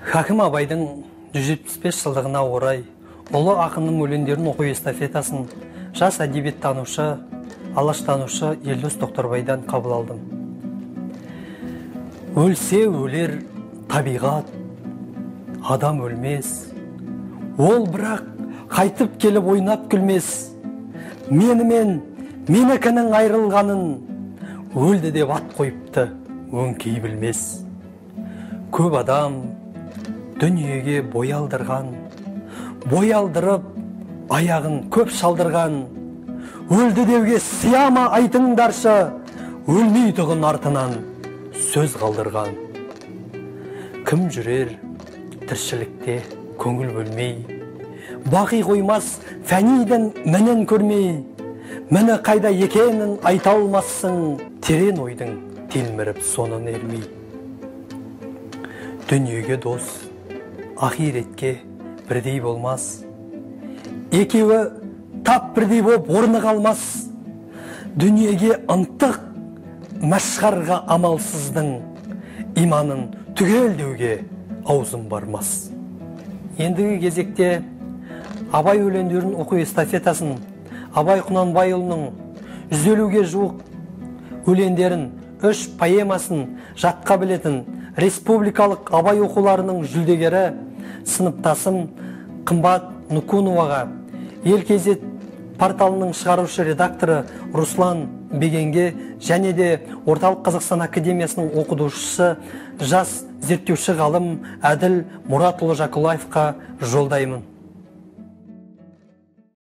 Хакім Абайдың 175 жылдығына орай ұлы ақынның өлеңдерін оқу эстафетасын жас әдебиеттанушы, алаштанушы Елдос Тоқтарбайдан қабыл алдым. Өлсе өлер табиғат, адам өлмес. Ол бірақ қайтып келіп ойнап күлмес. Менімен менікінің айрылғанын өлді деп ат қойыпты, өңкей білмес. Көп адам дүниеге бой алдырған, бой алдырып аяғын көп шалдырған. Өлді деуге сияма айтыңдаршы, өлмейтұғын артынан сөз қалдырған. Кім жүрер тіршілікте көңіл бөлмей, бақи қоймас фәнидің мінін көрмей. Міні қайда екенін айта алмассың, терен ойдың телміріп сонын ермей. Дүниеге дос, ақиретке бірдей болмас. Екеуі тап бірдей боп орны қалмас. Дүниеге ынтық, мәшғарға амалсыздың иманын түгел деуге аузым бармас. Ендігі кезекте Абай өлеңдерін оқу эстафетасын Абай Құнанбайұлының 150-ге жуық өлеңдерін, 3 поэмасын жатқа білетін республикалық Абай оқуларының жүлдегері сыныптасым Қымбат Нукуноваға, Ел Кезет порталының шығарушы редакторы Руслан Бегенге және де Орталық Қазақстан Академиясының оқытушысы жас зерттеуші ғалым Әділ Мұратұлы Жақылаевқа жолдаймын.